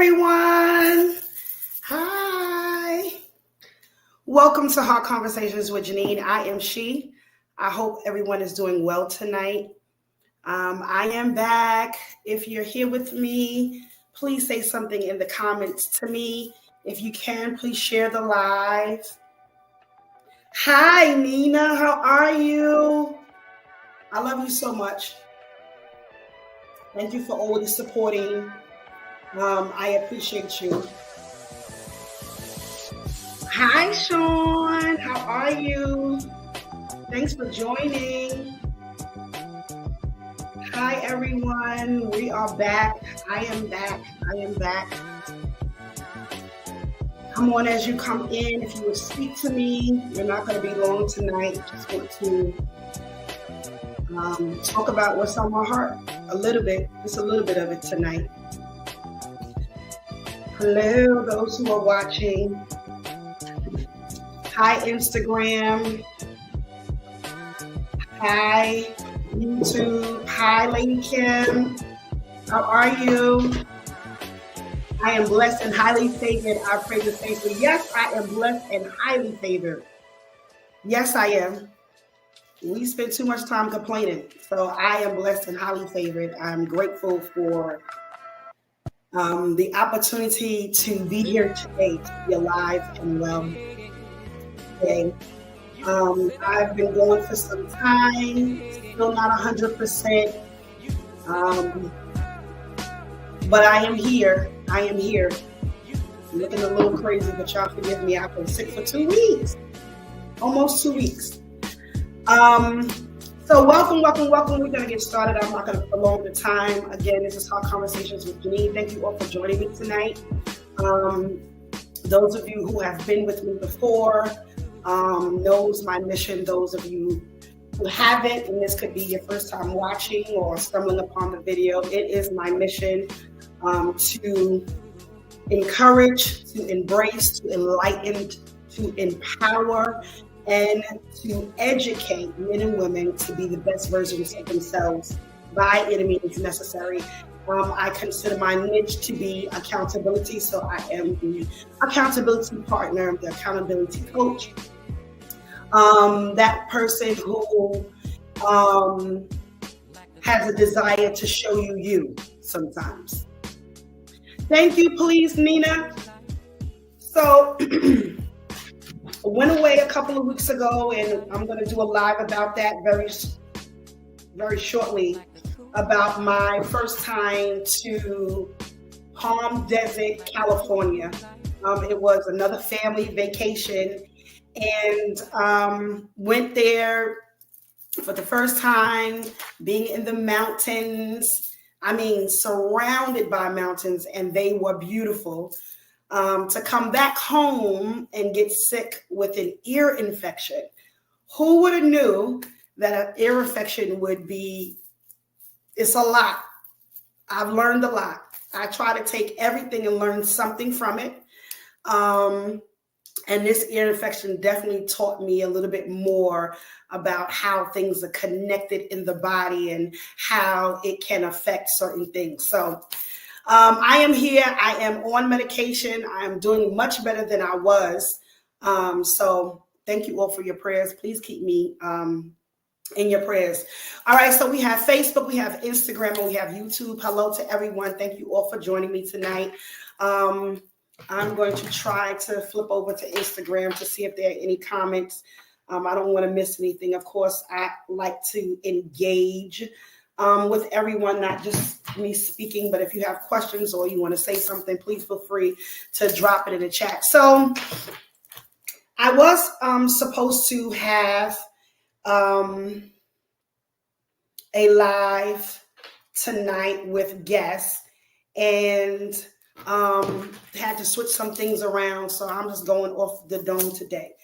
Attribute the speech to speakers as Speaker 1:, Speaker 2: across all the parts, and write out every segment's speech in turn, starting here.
Speaker 1: everyone. Hi. Welcome to Hot Conversations with Jeauninè. I am she. I hope everyone is doing well tonight. I am back. If you're here with me, please say something in the comments to me. If you can, please share the live. Hi, Nina. How are you? I love you so much. Thank you for always supporting. I appreciate you. Hi, Sean. How are you? Thanks for joining. Hi, everyone. We are back. I am back. Come on as you come in. If you would speak to me, you're not going to be long tonight. Just want to talk about what's on my heart a little bit. Just a little bit of it tonight. Hello, those who are watching. Hi, Instagram. Hi, YouTube. Hi, Lady Kim. How are you? I am blessed and highly favored. I pray the faithful. Yes, I am blessed and highly favored. Yes, I am. We spend too much time complaining. So I am blessed and highly favored. I'm grateful for the opportunity to be here today, to be alive and well today. I've been going for some time, still not 100%, but I am here. I'm looking a little crazy, but y'all forgive me. I've been sick for 2 weeks, almost 2 weeks. So welcome. We're going to get started. I'm not going to prolong the time. Again, this is Hot Conversations with Jeauninè. Thank you all for joining me tonight. Those of you who have been with me before knows my mission. Those of you who haven't, and this could be your first time watching or stumbling upon the video, it is my mission to encourage, to embrace, to enlighten, to empower, and to educate men and women to be the best versions of themselves by any means necessary. I consider my niche to be accountability, so I am the accountability partner, the accountability coach. That person who has a desire to show you sometimes. Thank you, please, Nina. So went away a couple of weeks ago, and I'm going to do a live about that very shortly, about my first time to Palm Desert, California. It was another family vacation, and went there for the first time, being in the mountains. I mean, surrounded by mountains, and they were beautiful. To come back home and get sick with an ear infection. Who would have knew that an ear infection would be, it's a lot. I've learned a lot. I try to take everything and learn something from it. And this ear infection definitely taught me a little bit more about how things are connected in the body and how it can affect certain things. So I am here. I am on medication. I am doing much better than I was. So thank you all for your prayers. Please keep me in your prayers. All right. So we have Facebook, we have Instagram, and we have YouTube. Hello to everyone. Thank you all for joining me tonight. I'm going to try to flip over to Instagram to see if there are any comments. I don't want to miss anything. Of course, I like to engage with everyone, not just me speaking, but if you have questions or you want to say something, please feel free to drop it in the chat. So I was supposed to have a live tonight with guests, and had to switch some things around, so I'm just going off the dome today.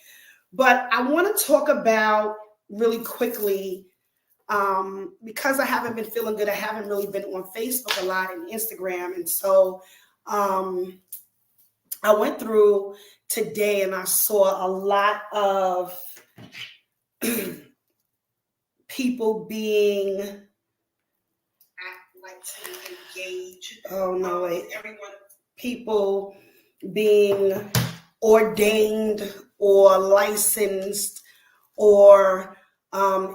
Speaker 1: But I want to talk about really quickly, because I haven't been feeling good. I haven't really been on Facebook a lot and Instagram, and so I went through today and I saw a lot of people being like to engage. Oh no, wait, everyone. people being ordained or licensed or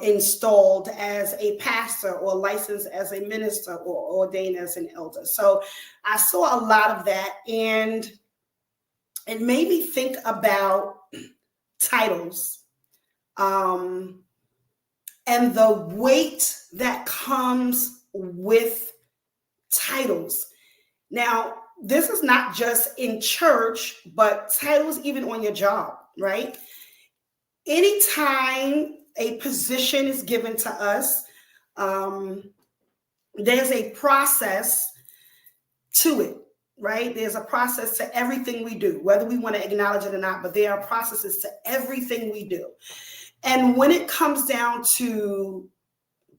Speaker 1: installed as a pastor or licensed as a minister or ordained as an elder. So I saw a lot of that, and it made me think about titles and the weight that comes with titles. Now, this is not just in church, but titles even on your job, right? Anytime a position is given to us, there's a process to it, right? There's a process to everything we do, whether we want to acknowledge it or not, but there are processes to everything we do. And when it comes down to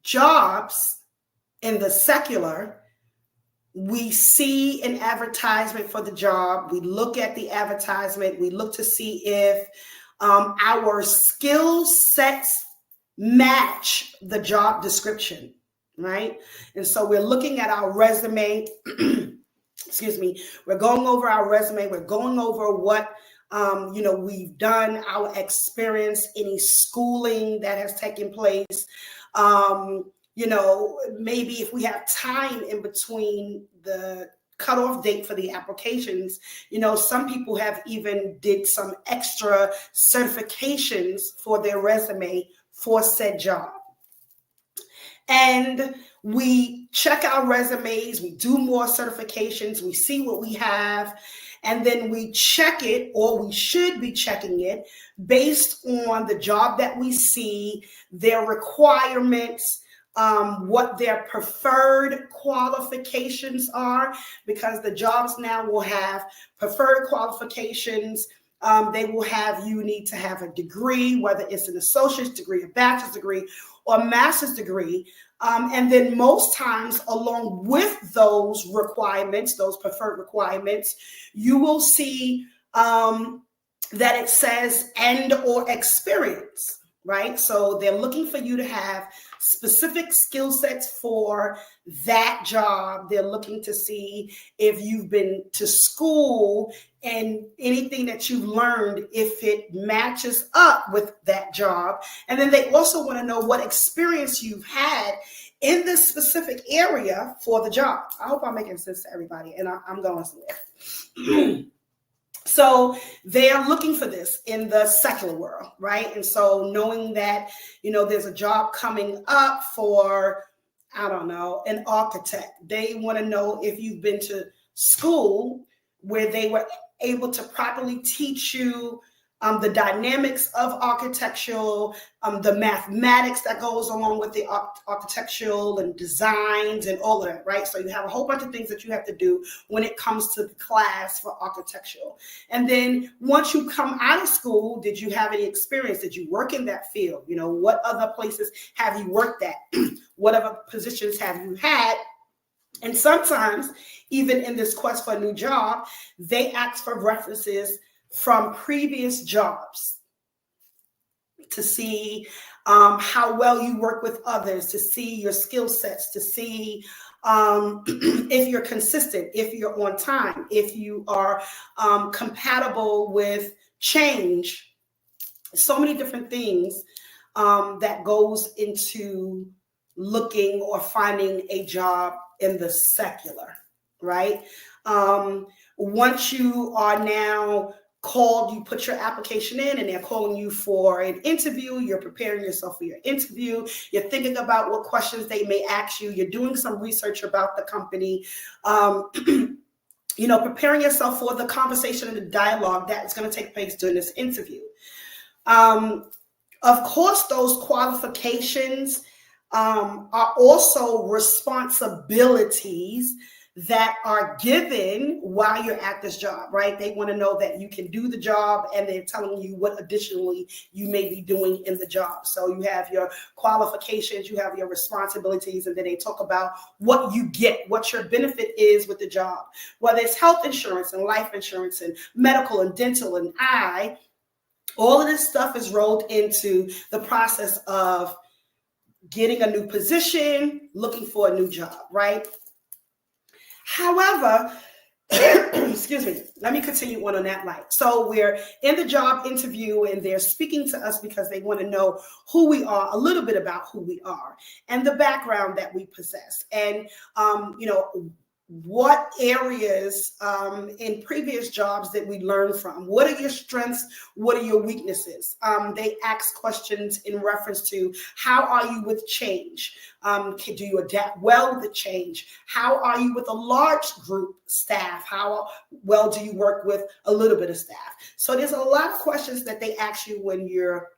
Speaker 1: jobs in the secular, we see an advertisement for the job. We look at the advertisement. We look to see if our skill sets match the job description, right? And so we're looking at our resume. Excuse me. We're going over our resume. We're going over what we've done, our experience, any schooling that has taken place. Maybe if we have time in between the cutoff date for the applications, some people have even did some extra certifications for their resume for said job. And we check our resumes, we do more certifications, we see what we have, and then we check it, or we should be checking it, based on the job that we see, their requirements, what their preferred qualifications are, because the jobs now will have preferred qualifications. They will have, you need to have a degree, whether it's an associate's degree, a bachelor's degree, or a master's degree. And then most times, along with those requirements, those preferred requirements, you will see that it says and or experience, right? So they're looking for you to have specific skill sets for that job. They're looking to see if you've been to school and anything that you've learned, if it matches up with that job. And then they also want to know what experience you've had in this specific area for the job. I hope I'm making sense to everybody, and I'm going somewhere. So they are looking for this in the secular world, right? And so knowing that, there's a job coming up for, I don't know, an architect. They want to know if you've been to school where they were able to properly teach you the dynamics of architectural, the mathematics that goes along with the architectural and designs and all of that, right? So you have a whole bunch of things that you have to do when it comes to the class for architectural. And then once you come out of school, did you have any experience? Did you work in that field? What other places have you worked at? What other positions have you had? And sometimes, even in this quest for a new job, they ask for references from previous jobs to see how well you work with others, to see your skill sets, to see if you're consistent, if you're on time, if you are compatible with change. So many different things that goes into looking or finding a job in the secular, right? Once you are now called, you put your application in and they're calling you for an interview, you're preparing yourself for your interview, you're thinking about what questions they may ask you, you're doing some research about the company, preparing yourself for the conversation and the dialogue that is going to take place during this interview. Of course, those qualifications are also responsibilities that are given while you're at this job, right? They want to know that you can do the job, and they're telling you what additionally you may be doing in the job. So you have your qualifications, you have your responsibilities, and then they talk about what you get, what your benefit is with the job, whether it's health insurance and life insurance and medical and dental and eye. All of this stuff is rolled into the process of getting a new position, looking for a new job, right? However, excuse me, let me continue on that light. So we're in the job interview and they're speaking to us because they want to know who we are, a little bit about who we are and the background that we possess. And, what areas in previous jobs that we learn from? What are your strengths? What are your weaknesses? They ask questions in reference to how are you with change? Do you adapt well with the change? How are you with a large group staff? How well do you work with a little bit of staff? So there's a lot of questions that they ask you when you're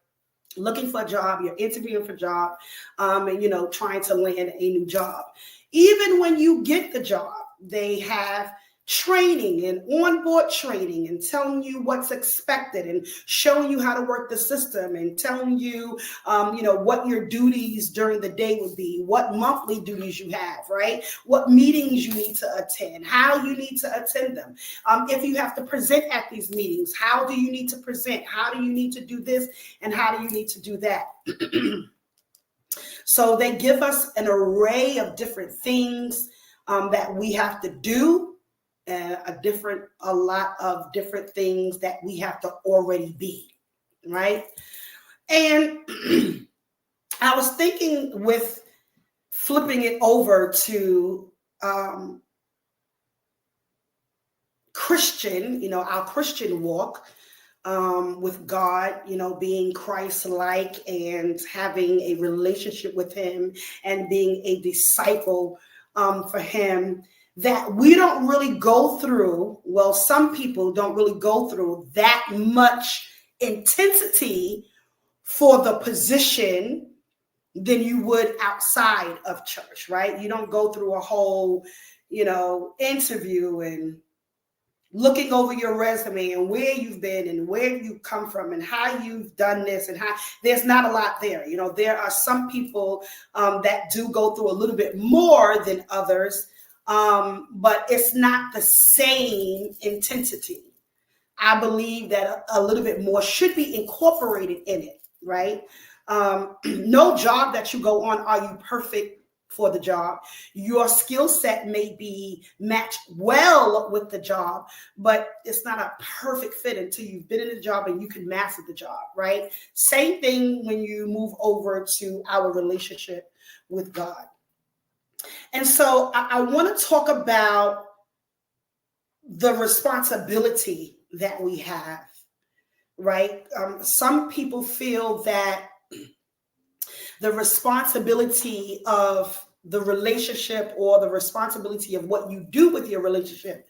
Speaker 1: looking for a job, you're interviewing for a job, and trying to land a new job. Even when you get the job, they have training and onboard training and telling you what's expected and showing you how to work the system and telling you, what your duties during the day would be, what monthly duties you have, right? What meetings you need to attend, how you need to attend them. If you have to present at these meetings, how do you need to present? How do you need to do this? And how do you need to do that? So they give us an array of different things that we have to do. A lot of different things that we have to already be, right? And I was thinking with flipping it over to Christian, our Christian walk with God, being Christ-like and having a relationship with him and being a disciple for him, that we don't really go through, some people don't really go through that much intensity for the position than you would outside of church, right? You don't go through a whole, interview and looking over your resume and where you've been and where you come from and how you've done this and how there's not a lot there. There are some people that do go through a little bit more than others. But it's not the same intensity. I believe that a little bit more should be incorporated in it, right? No job that you go on are you perfect for the job. Your skill set may be matched well with the job, but it's not a perfect fit until you've been in the job and you can master the job, right? Same thing when you move over to our relationship with God. And so I want to talk about the responsibility that we have, right? Some people feel that the responsibility of the relationship or the responsibility of what you do with your relationship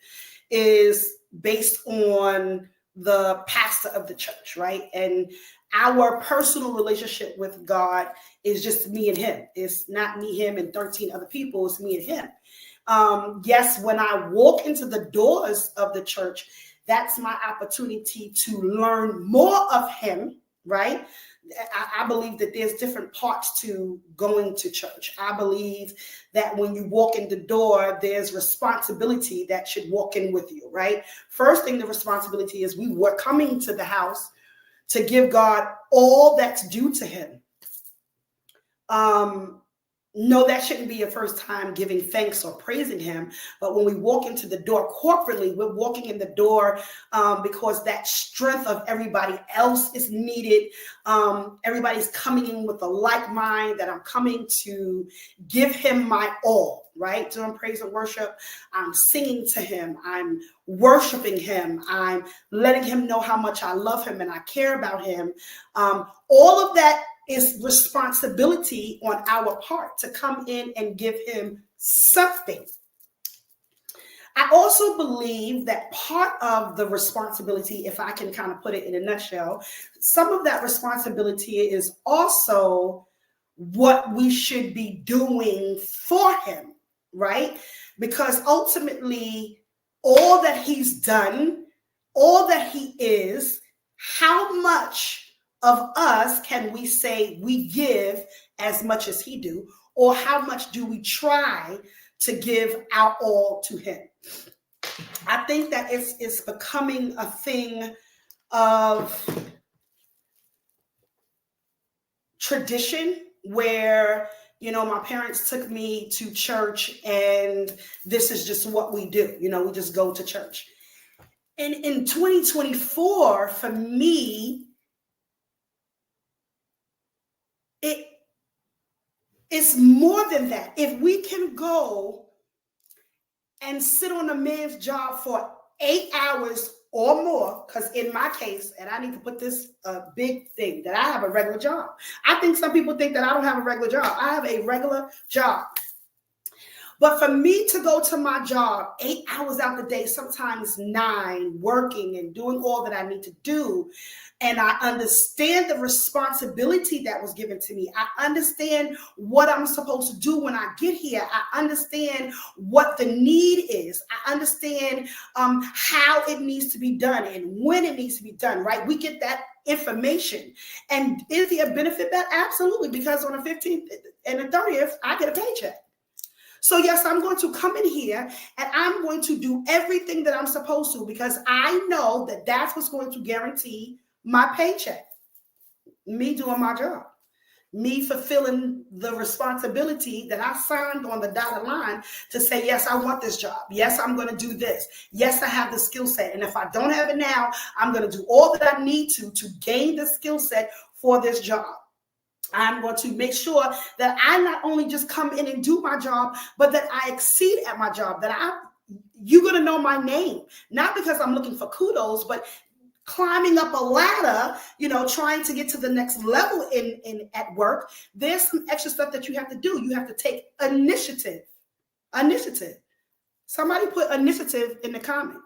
Speaker 1: is based on the pastor of the church, right? And our personal relationship with God is just me and him. It's not me, him, and 13 other people. It's me and him. Yes, when I walk into the doors of the church, that's my opportunity to learn more of him, right? I believe that there's different parts to going to church. I believe that when you walk in the door, there's responsibility that should walk in with you, right? First thing, the responsibility is we were coming to the house to give God all that's due to him. No, that shouldn't be your first time giving thanks or praising him. But when we walk into the door corporately, we're walking in the door because that strength of everybody else is needed. Everybody's coming in with a like mind that I'm coming to give him my all, right? During praise and worship, I'm singing to him. I'm worshiping him. I'm letting him know how much I love him and I care about him. All of that is responsibility on our part to come in and give him something. I also believe that part of the responsibility, if I can kind of put it in a nutshell, some of that responsibility is also what we should be doing for him, right? Because ultimately, all that he's done, all that he is, how much of us can we say we give as much as he do, or how much do we try to give our all to him? I think that it's becoming a thing of tradition where my parents took me to church, and this is just what we do. We just go to church. And in 2024, for me, it's more than that. If we can go and sit on a man's job for 8 hours or more, because in my case, and I need to put this big thing, that I have a regular job. I think some people think that I don't have a regular job. I have a regular job. But for me to go to my job 8 hours out the day, sometimes 9, working and doing all that I need to do, and I understand the responsibility that was given to me. I understand what I'm supposed to do when I get here. I understand what the need is. I understand how it needs to be done and when it needs to be done, right? We get that information. And is there a benefit that? Absolutely, because on the 15th and the 30th, I get a paycheck. So yes, I'm going to come in here and I'm going to do everything that I'm supposed to, because I know that that's what's going to guarantee my paycheck. Me doing my job. Me fulfilling the responsibility that I signed on the dotted line to say, yes, I want this job. Yes, I'm going to do this. Yes, I have the skill set. And if I don't have it now, I'm going to do all that I need to gain the skill set for this job. I'm going to make sure that I not only just come in and do my job, but that I exceed at my job, that you're going to know my name, not because I'm looking for kudos, but climbing up a ladder, trying to get to the next level in at work. There's some extra stuff that you have to do. You have to take initiative. Somebody put initiative in the comment.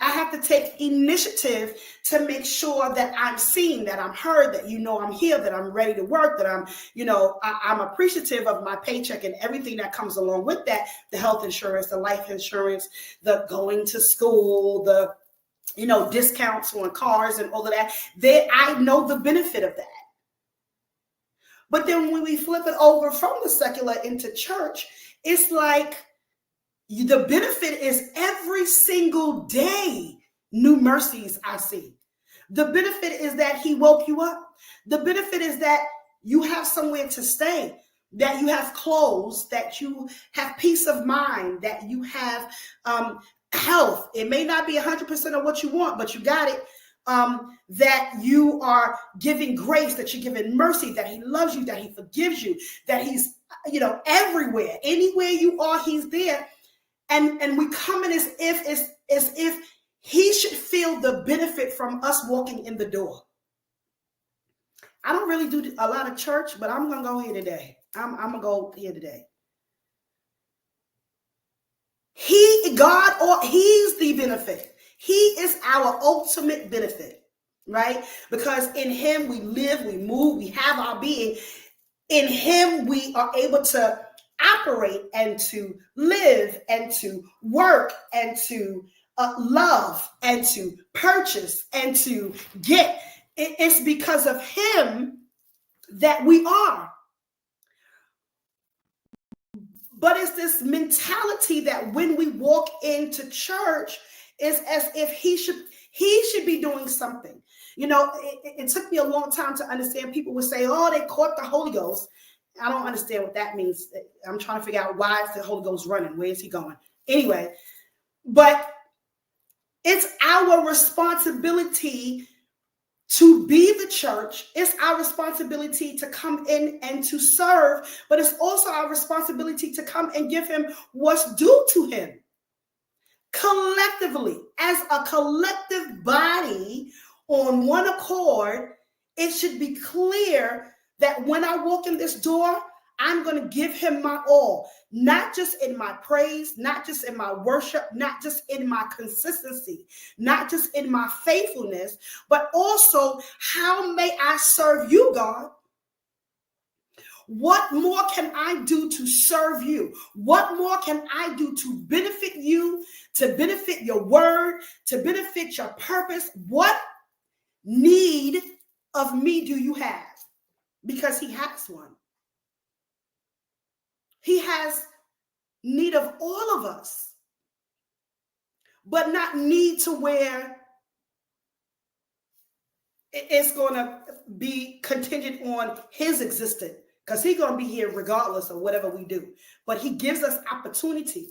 Speaker 1: I have to take initiative to make sure that I'm seen, that I'm heard, that I'm here, that I'm ready to work, that I'm appreciative of my paycheck and everything that comes along with that, the health insurance, the life insurance, the going to school, the discounts on cars and all of that. I know the benefit of that. But then when we flip it over from the secular into church, it's like, the benefit is every single day, new mercies I see. The benefit is that he woke you up. The benefit is that you have somewhere to stay, that you have clothes, that you have peace of mind, that you have health. It may not be 100% of what you want, but you got it. That you are giving grace, that you're giving mercy, that he loves you, that he forgives you, that he's, everywhere. Anywhere you are, he's there. And we come in as if he should feel the benefit from us walking in the door. I don't really do a lot of church, but I'm going to go here today. I'm going to go here today. He's the benefit. He is our ultimate benefit, right? Because in him we live, we move, we have our being. In him we are able to operate and to live and to work and to love and to purchase and to get. It's because of him that we are. But it's this mentality that when we walk into church, it's as if he should be doing something. It took me a long time to understand. People would say, oh, they caught the Holy Ghost. I don't understand what that means. I'm trying to figure out why is the Holy Ghost running? Where is he going? Anyway, but it's our responsibility to be the church. It's our responsibility to come in and to serve, but it's also our responsibility to come and give him what's due to him. Collectively, as a collective body on one accord, it should be clear that when I walk in this door, I'm going to give him my all, not just in my praise, not just in my worship, not just in my consistency, not just in my faithfulness, but also how may I serve you, God? What more can I do to serve you? What more can I do to benefit you, to benefit your word, to benefit your purpose? What need of me do you have? Because he has one. He has need of all of us, but not need to where it's going to be contingent on his existence because he's going to be here regardless of whatever we do. But he gives us opportunity.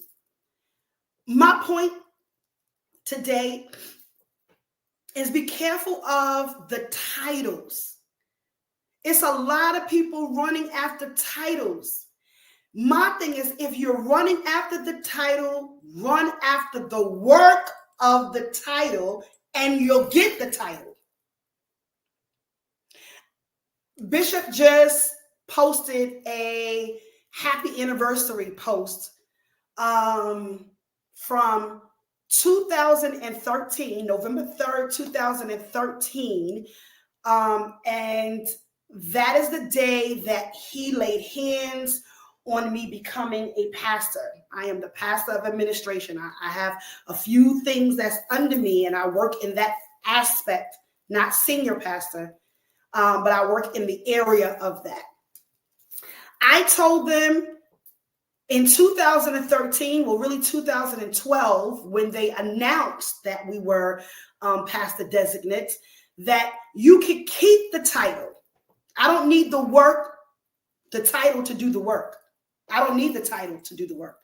Speaker 1: My point today is be careful of the titles. It's a lot of people running after titles. My thing is, if you're running after the title, run after the work of the title, and you'll get the title. Bishop just posted a happy anniversary post from 2013, November 3rd, 2013. And that is the day that he laid hands on me becoming a pastor. I am the pastor of administration. I have a few things that's under me, and I work in that aspect, not senior pastor, but I work in the area of that. I told them in 2013, well, really 2012, when they announced that we were pastor designates, that you can keep the title. I don't need the title to do the work. I don't need the title to do the work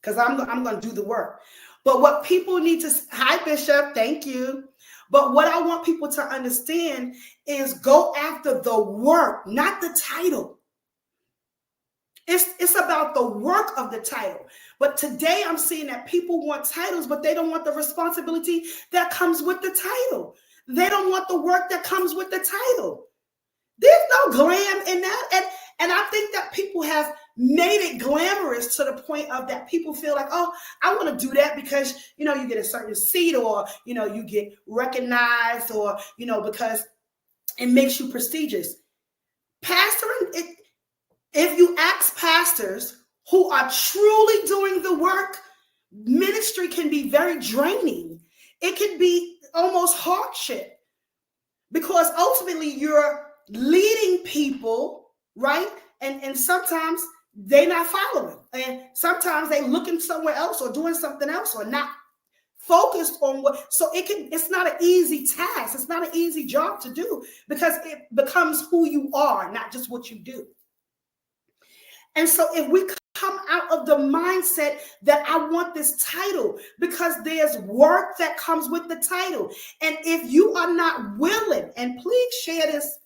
Speaker 1: because I'm going to do the work. But what people need to, hi, Bishop, thank you. But what I want people to understand is go after the work, not the title. It's about the work of the title. But today I'm seeing that people want titles, but they don't want the responsibility that comes with the title. They don't want the work that comes with the title. There's no glam in that. And I think that people have made it glamorous to the point of that people feel like, oh, I want to do that because, you get a certain seat, or, you get recognized, or, because it makes you prestigious. Pastoring, if you ask pastors who are truly doing the work, ministry can be very draining. It can be almost hardship because ultimately you're leading people, right? And sometimes they're not following. And sometimes they're looking somewhere else or doing something else or not focused on what. So it's not an easy task. It's not an easy job to do because it becomes who you are, not just what you do. And so if we come out of the mindset that I want this title, because there's work that comes with the title. And if you are not willing, and please share this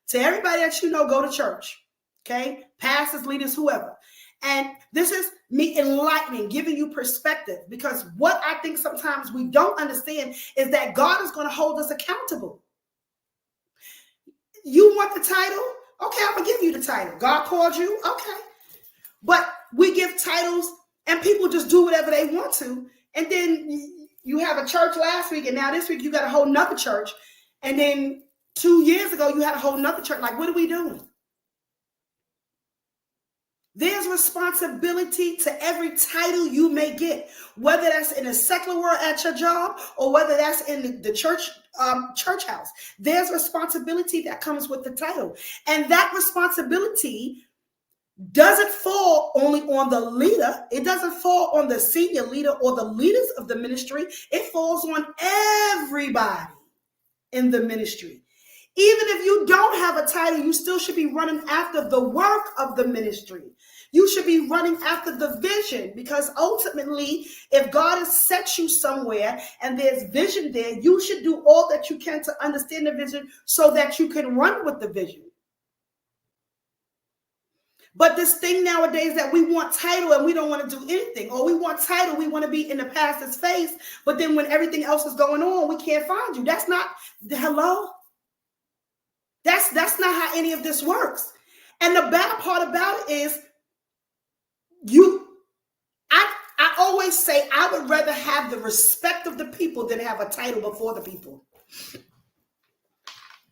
Speaker 1: to everybody that go to church, okay? Pastors, leaders, whoever. And this is me enlightening, giving you perspective, because what I think sometimes we don't understand is that God is going to hold us accountable. You want the title? Okay, I'm going to give you the title. God called you? Okay. But we give titles and people just do whatever they want to. And then you have a church last week, and now this week you got a whole nother church. And then 2 years ago, you had a whole nother church. Like, what are we doing? There's responsibility to every title you may get, whether that's in a secular world at your job or whether that's in the church house. There's responsibility that comes with the title. And that responsibility doesn't fall only on the leader. It doesn't fall on the senior leader or the leaders of the ministry. It falls on everybody in the ministry. Even if you don't have a title, you still should be running after the work of the ministry. You should be running after the vision, because ultimately, if God has set you somewhere and there's vision there, you should do all that you can to understand the vision so that you can run with the vision. But this thing nowadays that we want title and we don't want to do anything, or we want title, we want to be in the pastor's face, but then when everything else is going on, we can't find you. That's not, hello? That's not how any of this works. And the bad part about it is I always say I would rather have the respect of the people than have a title before the people.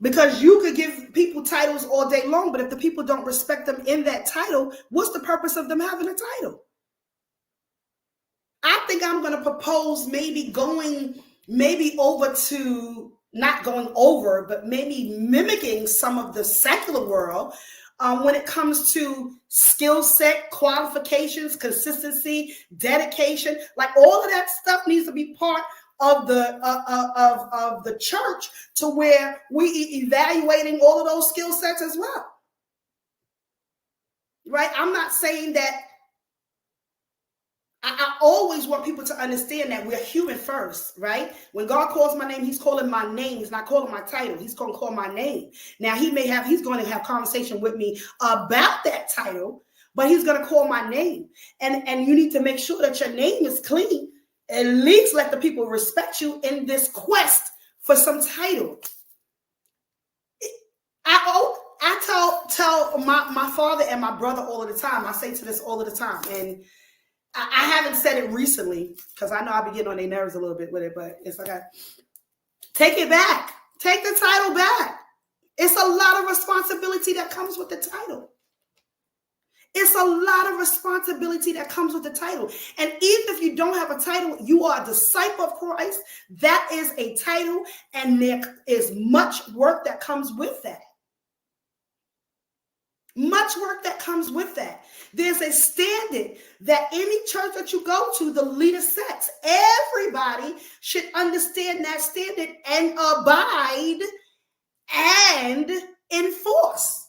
Speaker 1: Because you could give people titles all day long, but if the people don't respect them in that title, what's the purpose of them having a title? I think I'm going to propose maybe over to, not going over, but maybe mimicking some of the secular world when it comes to skill set, qualifications, consistency, dedication. Like all of that stuff needs to be part of the church, to where we evaluating all of those skill sets as well. right? I'm not saying that. I always want people to understand that we're human first, right? When God calls my name, he's calling my name. He's not calling my title. He's going to call my name. Now, he's going to have conversation with me about that title, but he's going to call my name. And you need to make sure that your name is clean. At least let the people respect you in this quest for some title. I tell my father and my brother all of the time. I say to this all of the time. And I haven't said it recently because I know I'll be getting on their nerves a little bit with it, but it's like, take it back. Take the title back. It's a lot of responsibility that comes with the title. It's a lot of responsibility that comes with the title. And even if you don't have a title, you are a disciple of Christ. That is a title, and there is much work that comes with that. Much work that comes with that. There's a standard that any church that you go to, the leader sets. Everybody should understand that standard and abide and enforce.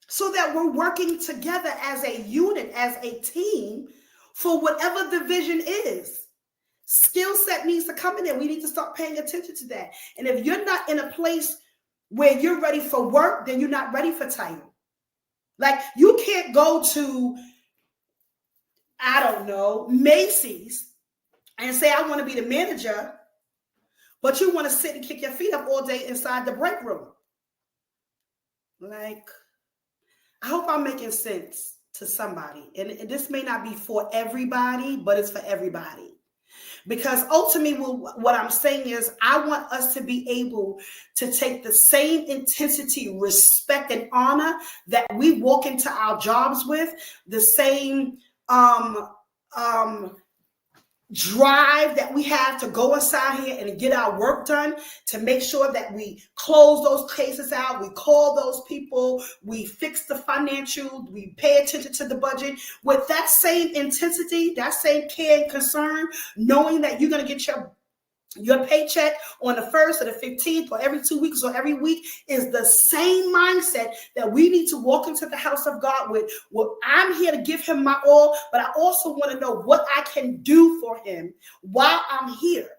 Speaker 1: So that we're working together as a unit, as a team, for whatever the vision is. Skill set needs to come in there. We need to start paying attention to that. And if you're not in a place where you're ready for work, then you're not ready for title. Like, you can't go to, I don't know, Macy's and say, I want to be the manager, but you want to sit and kick your feet up all day inside the break room. Like, I hope I'm making sense to somebody. And this may not be for everybody, but it's for everybody. Because ultimately, what I'm saying is, I want us to be able to take the same intensity, respect, and honor that we walk into our jobs with, the same drive that we have to go inside here and get our work done, to make sure that we close those cases out, we call those people, we fix the financial, we pay attention to the budget with that same intensity, that same care and concern, knowing that you're going to get your paycheck on the 1st or the 15th or every 2 weeks or every week, is the same mindset that we need to walk into the house of God with. Well, I'm here to give him my all, but I also want to know what I can do for him while I'm here.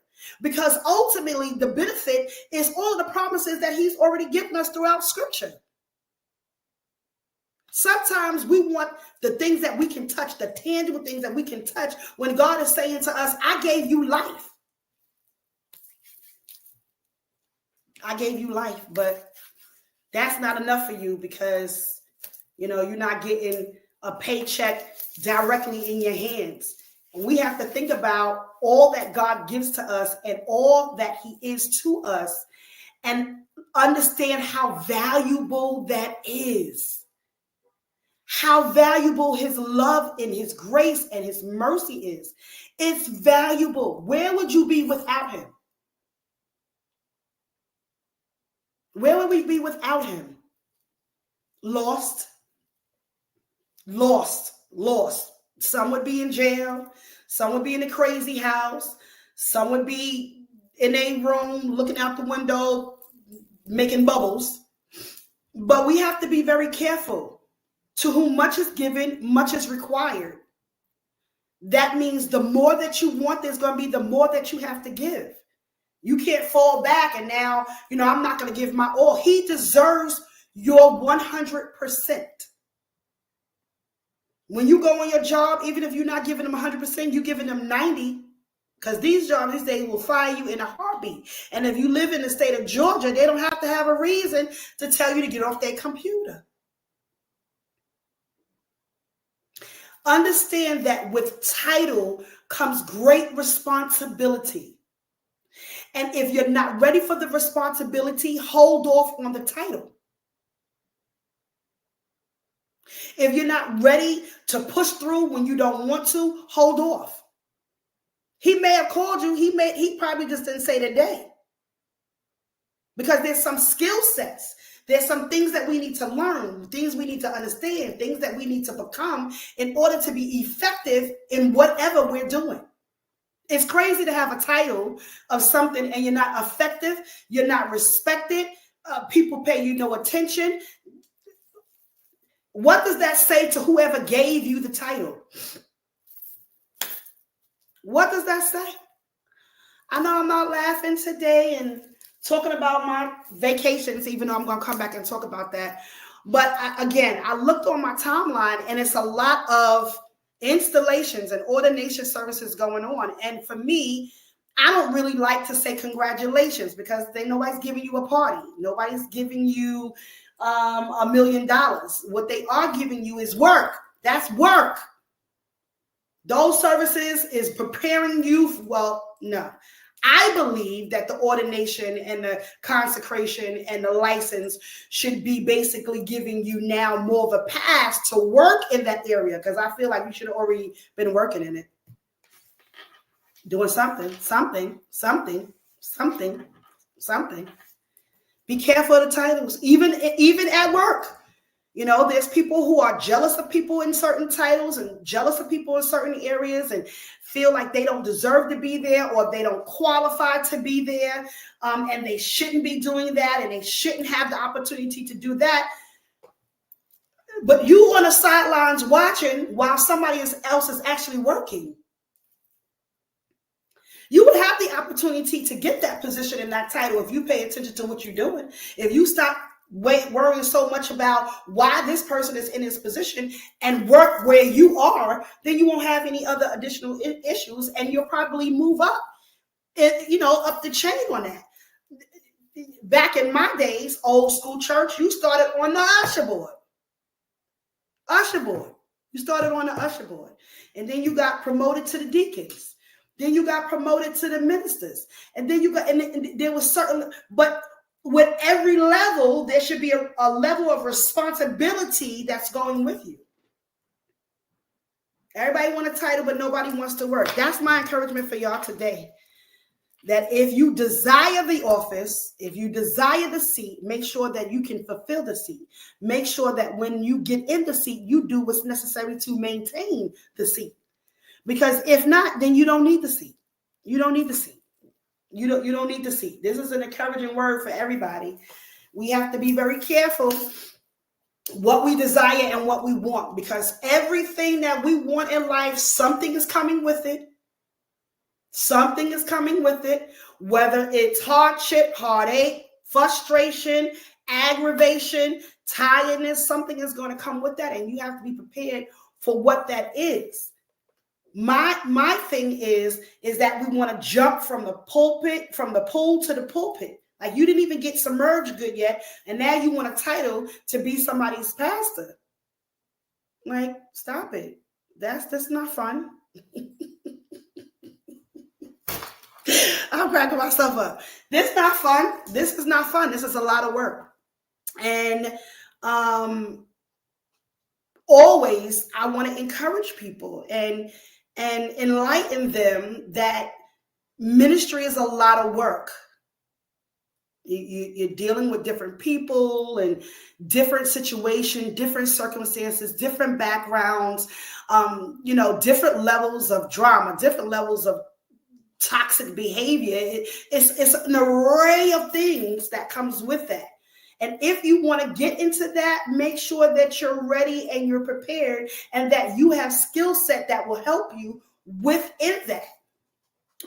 Speaker 1: Because ultimately, the benefit is all of the promises that he's already given us throughout Scripture. Sometimes we want the things that we can touch, the tangible things that we can touch, when God is saying to us, I gave you life. I gave you life, but that's not enough for you because, you're not getting a paycheck directly in your hands. And we have to think about all that God gives to us and all that he is to us, and understand how valuable that is. How valuable his love and his grace and his mercy is. It's valuable. Where would you be without him? Where would we be without him? Lost. Some would be in jail. Some would be in a crazy house. Some would be in a room looking out the window, making bubbles. But we have to be very careful. To whom much is given, much is required. That means the more that you want, there's going to be the more that you have to give. You can't fall back and now, I'm not going to give my all. He deserves your 100%. When you go on your job, even if you're not giving them 100%, you're giving them 90%. Because these jobs these days will fire you in a heartbeat. And if you live in the state of Georgia, they don't have to have a reason to tell you to get off their computer. Understand that with title comes great responsibility. And if you're not ready for the responsibility, hold off on the title. If you're not ready to push through when you don't want to, hold off. He may have called you. He probably just didn't say today. Because there's some skill sets. There's some things that we need to learn, things we need to understand, things that we need to become in order to be effective in whatever we're doing. It's crazy to have a title of something and you're not effective, you're not respected, people pay you no attention. What does that say to whoever gave you the title? What does that say? I know I'm not laughing today and talking about my vacations, even though I'm going to come back and talk about that. But I looked on my timeline, and it's a lot of installations and ordination services going on. And for me, I don't really like to say congratulations because nobody's giving you a party. Nobody's giving you $1 million. What they are giving you is work. That's work. Those services is preparing you. Well, no. I believe that the ordination and the consecration and the license should be basically giving you now more of a pass to work in that area, because I feel like you should have already been working in it. Doing something. Be careful of the titles, even at work. You know, there's people who are jealous of people in certain titles and jealous of people in certain areas and feel like they don't deserve to be there or they don't qualify to be there, and they shouldn't be doing that and they shouldn't have the opportunity to do that. But you on the sidelines watching while somebody else is actually working. You would have the opportunity to get that position in that title if you pay attention to what you're doing. If you stop worrying so much about why this person is in this position and work where you are, then you won't have any other additional issues, and you'll probably move up, up the chain on that. Back in my days, old school church, you started on the usher board. You started on the usher board, and then you got promoted to the deacons. Then you got promoted to the ministers, and then and there was certain, but with every level, there should be a level of responsibility that's going with you. Everybody wants a title, but nobody wants to work. That's my encouragement for y'all today. That if you desire the office, if you desire the seat, make sure that you can fulfill the seat. Make sure that when you get in the seat, you do what's necessary to maintain the seat. Because if not, then you don't need the seat. You don't need the seat. You don't need to see. This is an encouraging word for everybody. We have to be very careful what we desire and what we want, because everything that we want in life, something is coming with it. Something is coming with it, whether it's hardship, heartache, frustration, aggravation, tiredness, something is going to come with that, and you have to be prepared for what that is. My thing is that we want to jump from the pool to the pulpit. Like, you didn't even get submerged good yet, and now you want a title to be somebody's pastor. Like, stop it. That's not fun. I'm cracking myself up. This is not fun. This is not fun. This is a lot of work. And always I want to encourage people and enlighten them that ministry is a lot of work. You're dealing with different people and different situations, different circumstances, different backgrounds, different levels of drama, different levels of toxic behavior. It's an array of things that comes with that. And if you want to get into that, make sure that you're ready and you're prepared and that you have skill set that will help you within that.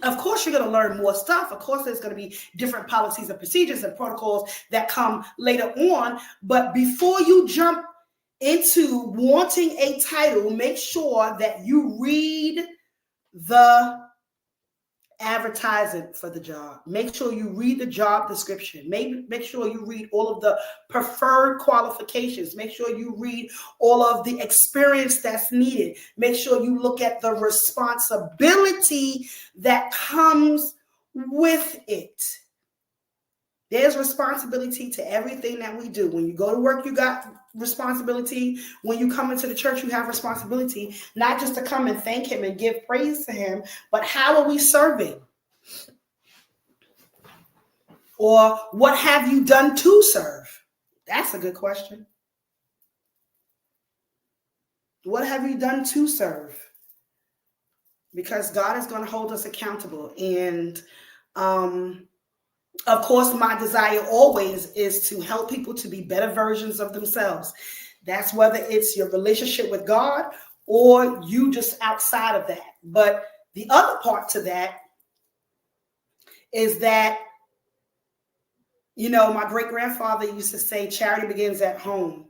Speaker 1: Of course, you're going to learn more stuff. Of course, there's going to be different policies and procedures and protocols that come later on. But before you jump into wanting a title, make sure that you read the advertising for the job. Make sure you read the job description. Make sure you read all of the preferred qualifications. Make sure you read all of the experience that's needed. Make sure you look at the responsibility that comes with it. There's responsibility to everything that we do. When you go to work, you got responsibility. When you come into the church, you have responsibility, not just to come and thank him and give praise to him, but how are we serving? Or what have you done to serve? That's a good question. What have you done to serve? Because God is going to hold us accountable. And Of course, my desire always is to help people to be better versions of themselves. That's whether it's your relationship with God or you just outside of that. But the other part to that is that, my great grandfather used to say, charity begins at home,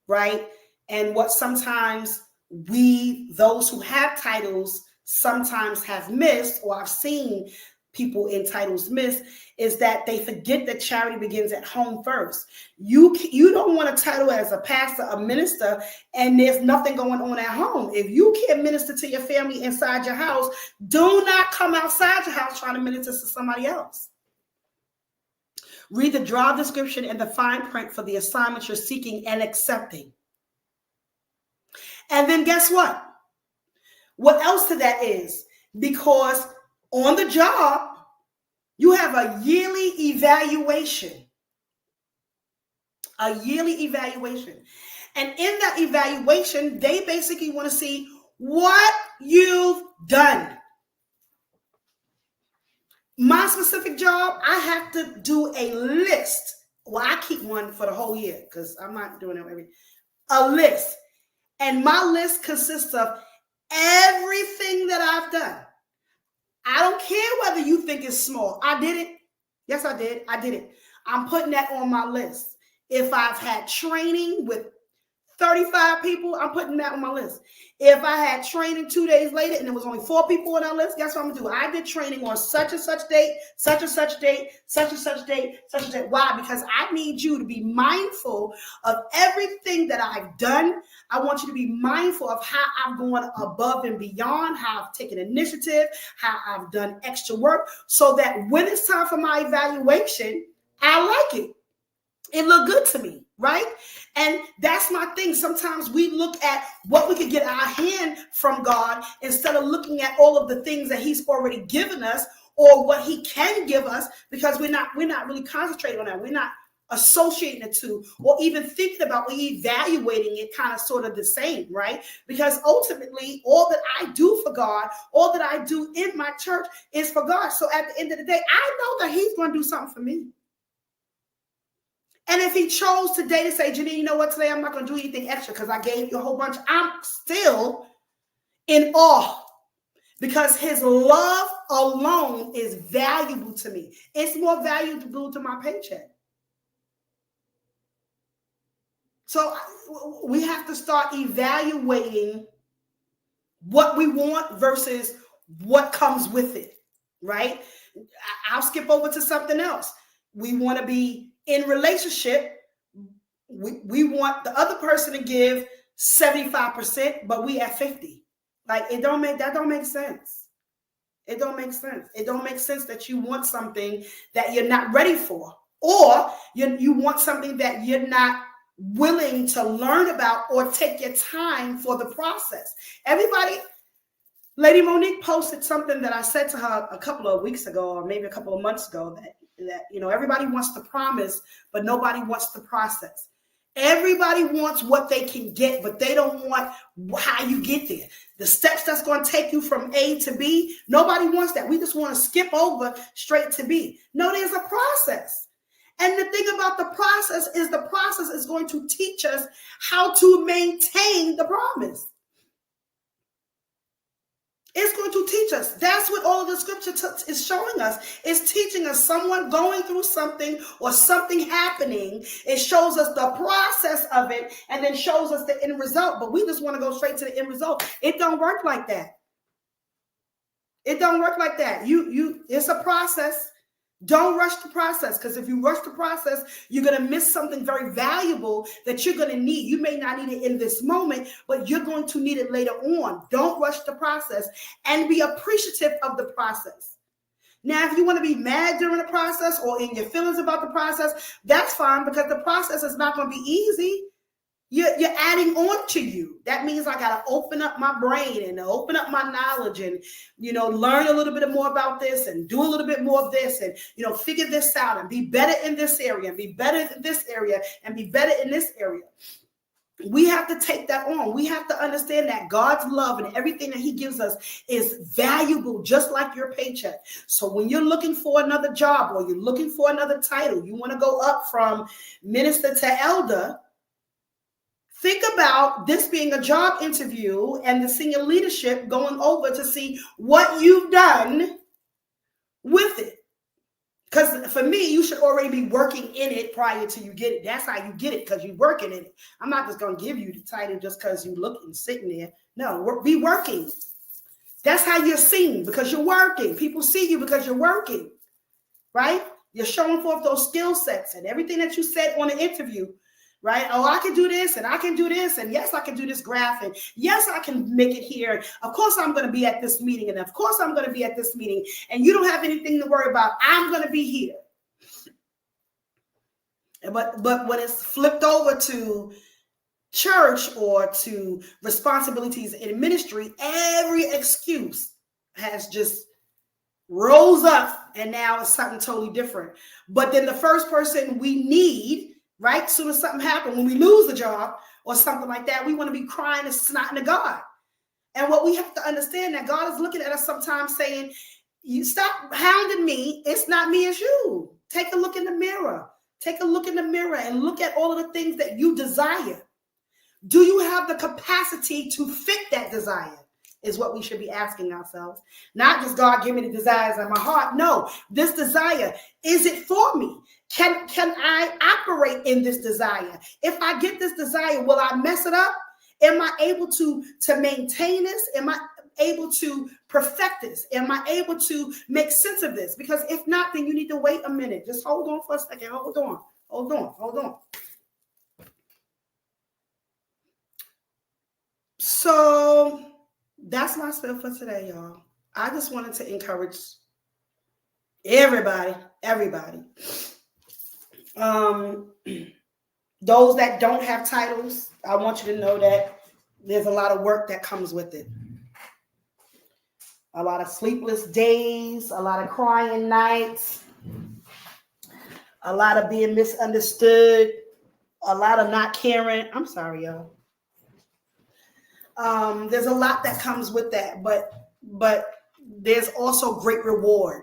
Speaker 1: right? And what sometimes those who have titles, sometimes have missed, or I've seen people in titles miss, is that they forget that charity begins at home first. You don't want a title as a pastor, a minister, and there's nothing going on at home. If you can't minister to your family inside your house, do not come outside your house trying to minister to somebody else. Read the job description and the fine print for the assignment you're seeking and accepting. And then guess what? What else to that is? Because on the job, you have a yearly evaluation. A yearly evaluation. And in that evaluation, they basically want to see what you've done. My specific job, I have to do a list. Well, I keep one for the whole year because I'm not doing it every. A list. And my list consists of everything that I've done. I don't care whether you think it's small. I did it. Yes, I did. I did it. I'm putting that on my list. If I've had training with 35 people, I'm putting that on my list. If I had training 2 days later and there was only 4 people on our list, guess what I'm going to do? I did training on such and such date, such and such date, such and such date, such and date. Why? Because I need you to be mindful of everything that I've done. I want you to be mindful of how I've gone above and beyond, how I've taken initiative, how I've done extra work, so that when it's time for my evaluation, I like it. It looked good to me, right? And that's my thing. Sometimes we look at what we could get our hand from God instead of looking at all of the things that he's already given us or what he can give us, because we're not really concentrating on that. We're not associating the two or even thinking about evaluating it kind of sort of the same, right? Because ultimately, all that I do for God, all that I do in my church is for God. So at the end of the day, I know that he's going to do something for me. And if he chose today to say, Jeauninè, you know what, today I'm not going to do anything extra because I gave you a whole bunch, I'm still in awe because his love alone is valuable to me. It's more valuable to my paycheck. So we have to start evaluating what we want versus what comes with it, right? I'll skip over to something else. We want to be in relationship. We want the other person to give 75%, but we at 50. Like that don't make sense. It don't make sense. It don't make sense that you want something that you're not ready for, or you want something that you're not willing to learn about or take your time for the process. Lady Monique posted something that I said to her a couple of weeks ago, or maybe a couple of months ago, that everybody wants the promise, but nobody wants the process. Everybody wants what they can get, but they don't want how you get there. The steps that's going to take you from A to B, nobody wants that. We just want to skip over straight to B. No, there's a process. And the thing about the process is going to teach us how to maintain the promise. It's going to teach us. That's what all of the scripture is showing us. It's teaching us someone going through something or something happening. It shows us the process of it and then shows us the end result. But we just want to go straight to the end result. It don't work like that. It don't work like that. It's a process. Don't rush the process, because if you rush the process, you're going to miss something very valuable that you're going to need. You may not need it in this moment, but you're going to need it later on. Don't rush the process and be appreciative of the process. Now, if you want to be mad during the process or in your feelings about the process, that's fine, because the process is not going to be easy. You're adding on to you. That means I got to open up my brain and open up my knowledge and, learn a little bit more about this and do a little bit more of this and, figure this out and be better in this area and be better in this area and be better in this area. We have to take that on. We have to understand that God's love and everything that he gives us is valuable, just like your paycheck. So when you're looking for another job or you're looking for another title, you want to go up from minister to elder, think about this being a job interview and the senior leadership going over to see what you've done with it. Because for me, you should already be working in it prior to you get it. That's how you get it, because you're working in it. I'm not just going to give you the title just because you looking sitting there. No, be working. That's how you're seen, because you're working. People see you because you're working, right? You're showing forth those skill sets and everything that you said on the interview, right? Oh, I can do this and I can do this. And yes, I can do this graph. And yes, I can make it here. Of course, I'm going to be at this meeting. And of course, I'm going to be at this meeting. And you don't have anything to worry about. I'm going to be here. But when it's flipped over to church or to responsibilities in ministry, every excuse has just rose up. And now it's something totally different. But then the first person we need, right? As soon as something happens, when we lose a job or something like that, we want to be crying and snotting to God. And what we have to understand, that God is looking at us sometimes saying, you stop hounding me. It's not me, it's you. Take a look in the mirror. Take a look in the mirror and look at all of the things that you desire. Do you have the capacity to fit that desire? Is what we should be asking ourselves. Not just, God, give me the desires of my heart. No, this desire, is it for me? Can I operate in this desire? If I get this desire, will I mess it up? Am I able to maintain this? Am I able to perfect this? Am I able to make sense of this? Because if not, then you need to wait a minute. Just hold on for a second. Hold on. So that's my spiel for today, y'all. I just wanted to encourage everybody. Those that don't have titles, I want you to know that there's a lot of work that comes with it. A lot of sleepless days, a lot of crying nights, a lot of being misunderstood, a lot of not caring. I'm sorry, y'all. There's a lot that comes with that, but there's also great reward.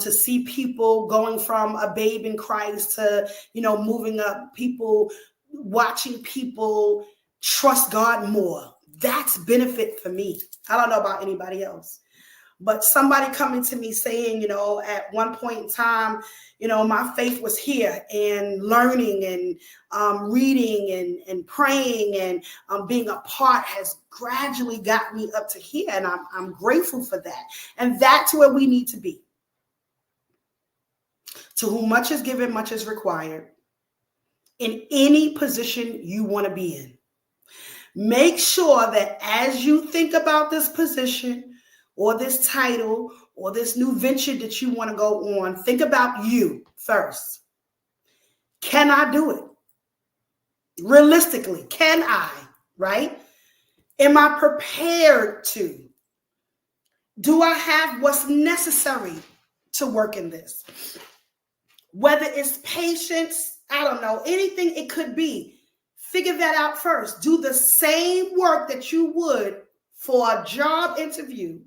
Speaker 1: To see people going from a babe in Christ to, moving up, people watching people trust God more. That's benefit for me. I don't know about anybody else, but somebody coming to me saying, at one point in time, my faith was here, and learning and reading and praying and being a part has gradually got me up to here. And I'm grateful for that. And that's where we need to be. To whom much is given, much is required. In any position you want to be in, make sure that as you think about this position or this title or this new venture that you want to go on, think about you first. Can I do it? Realistically, can I, right? Am I prepared to? Do I have what's necessary to work in this? Whether it's patience, I don't know, anything it could be. Figure that out first. Do the same work that you would for a job interview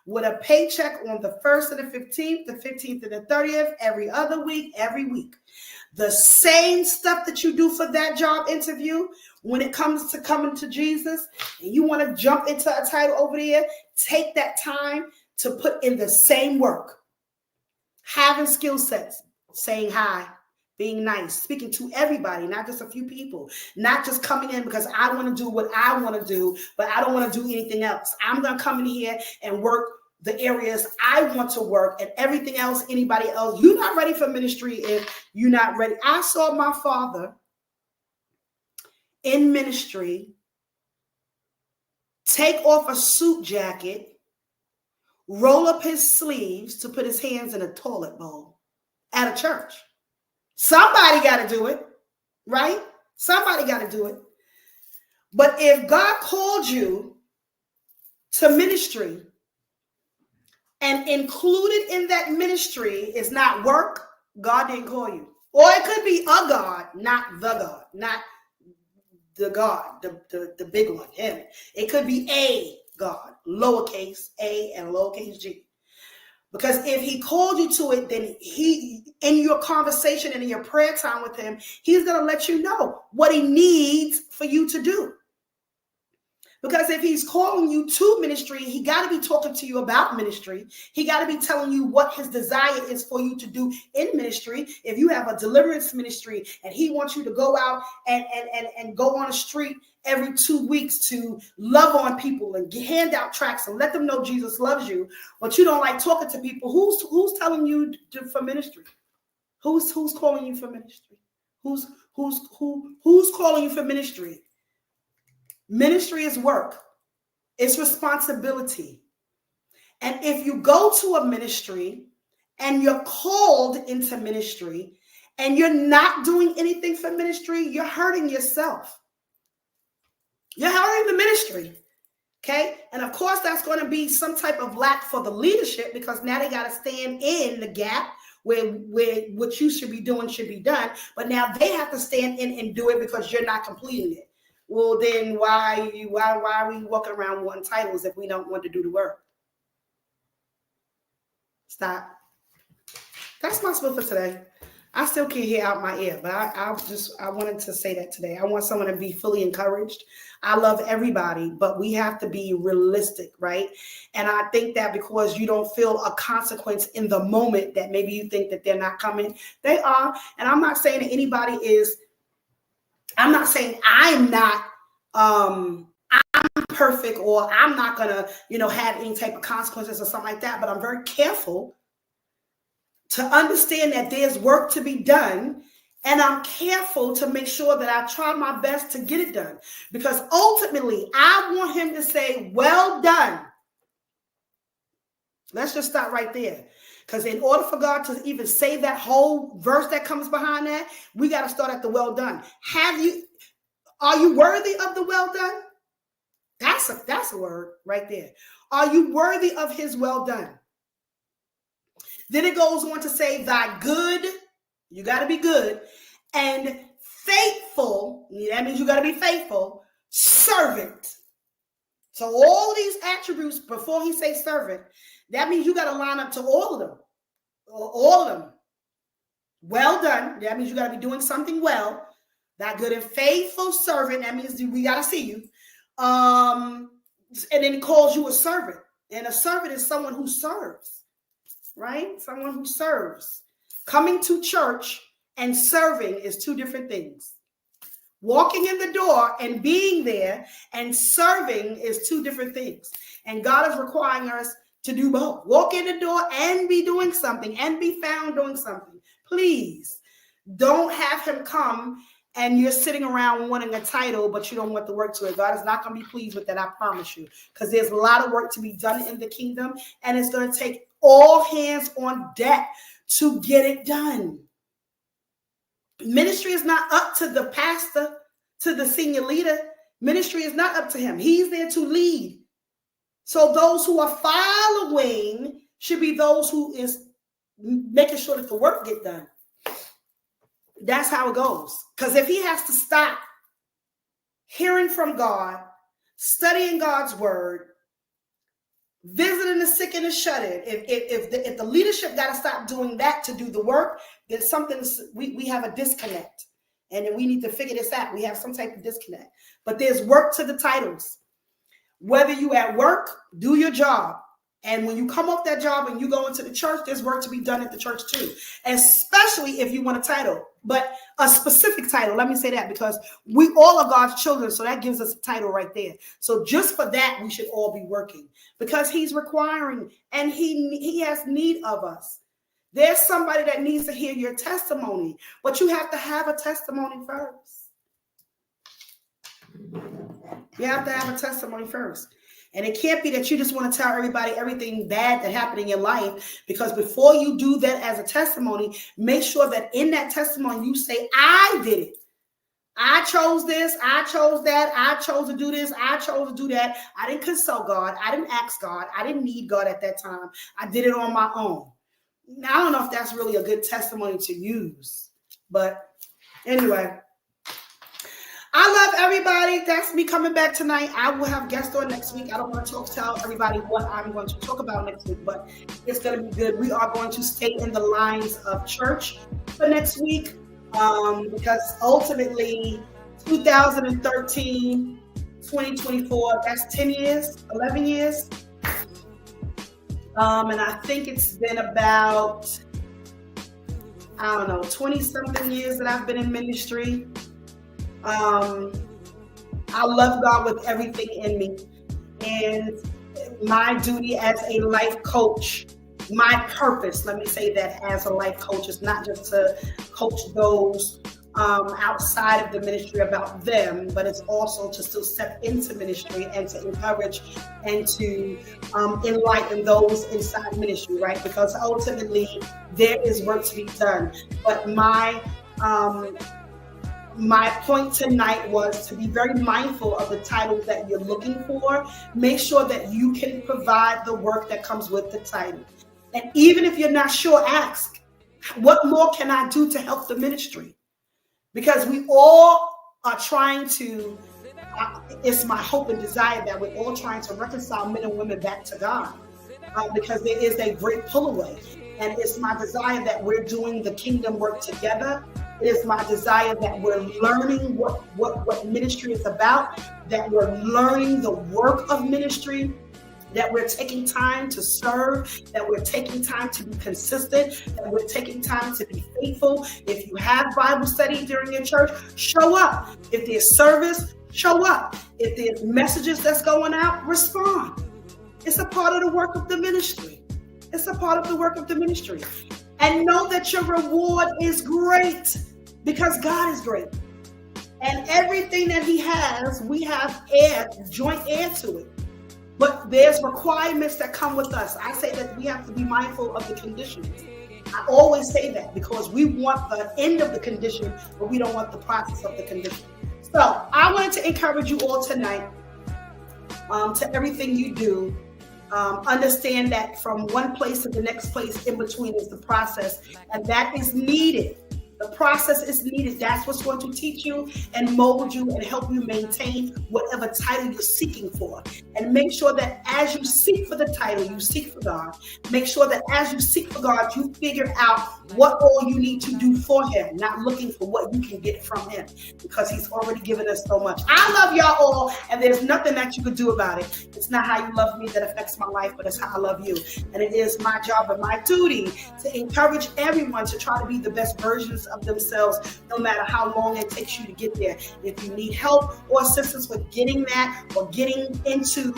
Speaker 1: with a paycheck on the 1st and the 15th, the 15th and the 30th, every other week, every week. The same stuff that you do for that job interview, when it comes to coming to Jesus and you want to jump into a title over there, take that time to put in the same work. Having skill sets. Saying hi, being nice, speaking to everybody, not just a few people, not just coming in because I want to do what I want to do, but I don't want to do anything else. I'm going to come in here and work the areas I want to work, and everything else, anybody else. You're not ready for ministry if you're not ready. I saw my father in ministry take off a suit jacket, roll up his sleeves to put his hands in a toilet bowl. At a church. Somebody got to do it, right? Somebody got to do it. But if God called you to ministry and included in that ministry is not work, God didn't call you. Or it could be a God, not the God, not the God, the big one, him. It could be a God, lowercase a and lowercase g. Because if he called you to it, then he, in your conversation and in your prayer time with him, he's going to let you know what he needs for you to do. Because if he's calling you to ministry, he got to be talking to you about ministry. He got to be telling you what his desire is for you to do in ministry. If you have a deliverance ministry and he wants you to go out and go on the street every 2 weeks to love on people and hand out tracts and let them know Jesus loves you, but you don't like talking to people, who's telling you for ministry? Who's calling you for ministry? Who's calling you for ministry? Ministry is work. It's responsibility. And if you go to a ministry and you're called into ministry and you're not doing anything for ministry, you're hurting yourself. You're hurting the ministry. Okay? And of course, that's going to be some type of lack for the leadership, because now they got to stand in the gap where what you should be doing should be done. But now they have to stand in and do it because you're not completing it. Well, then why are we walking around wanting titles if we don't want to do the work? Stop. That's my spiel for today. I still can't hear out my ear, but I wanted to say that today. I want someone to be fully encouraged. I love everybody, but we have to be realistic, right? And I think that because you don't feel a consequence in the moment, that maybe you think that they're not coming, they are. And I'm not saying that anybody is. I'm not saying I'm not I'm perfect, or I'm not gonna, have any type of consequences or something like that. But I'm very careful to understand that there's work to be done, and I'm careful to make sure that I try my best to get it done, because ultimately I want him to say, "Well done." Let's just stop right there. Because in order for God to even say that whole verse that comes behind that, we got to start at the well done. Are you worthy of the well done? That's a word right there. Are you worthy of his well done? Then it goes on to say, thy good, you got to be good, and faithful, that means you got to be faithful, servant. So all of these attributes before he says servant, that means you got to line up to all of them. All of them. Well done. That means you got to be doing something well. That good and faithful servant. That means we got to see you. And then he calls you a servant. And a servant is someone who serves, right? Someone who serves. Coming to church and serving is two different things. Walking in the door and being there and serving is two different things. And God is requiring us to do both. Walk in the door and be doing something and be found doing something. Please don't have him come and you're sitting around wanting a title, but you don't want the work to it. God is not going to be pleased with that, I promise you, because there's a lot of work to be done in the kingdom, and it's going to take all hands on deck to get it done. Ministry is not up to the pastor, to the senior leader. Ministry is not up to him. He's there to lead. So those who are following should be those who is making sure that the work get done. That's how it goes. Because if he has to stop hearing from God, studying God's word, visiting the sick and the shut-in, if the leadership got to stop doing that to do the work, then we have a disconnect. And then we need to figure this out. We have some type of disconnect. But there's work to the titles. Whether you at work, do your job. And when you come off that job and you go into the church, there's work to be done at the church too. Especially if you want a title, but a specific title. Let me say that, because we all are God's children. So that gives us a title right there. So just for that, we should all be working, because he's requiring and he has need of us. There's somebody that needs to hear your testimony, but you have to have a testimony first. You have to have a testimony first. And it can't be that you just want to tell everybody everything bad that happened in your life, because before you do that as a testimony, make sure that in that testimony you say, I did it. I chose this. I chose that. I chose to do this. I chose to do that. I didn't consult God. I didn't ask God. I didn't need God at that time. I did it on my own. Now, I don't know if that's really a good testimony to use. But anyway, I love everybody. That's me coming back tonight. I will have guests on next week. I don't want to tell everybody what I'm going to talk about next week, but it's going to be good. We are going to stay in the lines of church for next week because ultimately 2013, 2024, that's 10 years, 11 years. And I think it's been about, 20 something years that I've been in ministry. I love God with everything in me, and my duty as a life coach, my purpose, let me say that, as a life coach is not just to coach those outside of the ministry about them, but it's also to still step into ministry and to encourage and to enlighten those inside ministry, right? Because ultimately there is work to be done. But my point tonight was to be very mindful of the titles that you're looking for. Make sure that you can provide the work that comes with the title. And even if you're not sure, ask, what more can I do to help the ministry? Because we all are trying to, it's my hope and desire that we're all trying to reconcile men and women back to God. Because there is a great pull away. And it's my desire that we're doing the kingdom work together. It is my desire that we're learning what ministry is about, that we're learning the work of ministry, that we're taking time to serve, that we're taking time to be consistent, that we're taking time to be faithful. If you have Bible study during your church, show up. If there's service, show up. If there's messages that's going out, respond. It's a part of the work of the ministry. It's a part of the work of the ministry. And know that your reward is great because God is great. And everything that he has, we have joint heir to it. But there's requirements that come with us. I say that we have to be mindful of the conditions. I always say that because we want the end of the condition, but we don't want the process of the condition. So I wanted to encourage you all tonight to everything you do. Understand that from one place to the next place in between is the process, and that is needed. The process is needed. That's what's going to teach you and mold you and help you maintain whatever title you're seeking for. And make sure that as you seek for the title, you seek for God. Make sure that as you seek for God, you figure out what all you need to do for him, not looking for what you can get from him, because he's already given us so much. I love y'all all, and there's nothing that you could do about it. It's not how you love me that affects my life, but it's how I love you. And it is my job and my duty to encourage everyone to try to be the best versions of themselves, no matter how long it takes you to get there. If you need help or assistance with getting that, or getting into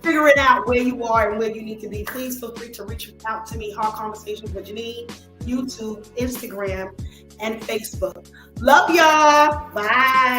Speaker 1: figuring out where you are and where you need to be, please feel free to reach out to me. Hard Conversations with Jeauninè, YouTube, Instagram, and Facebook. Love y'all. Bye.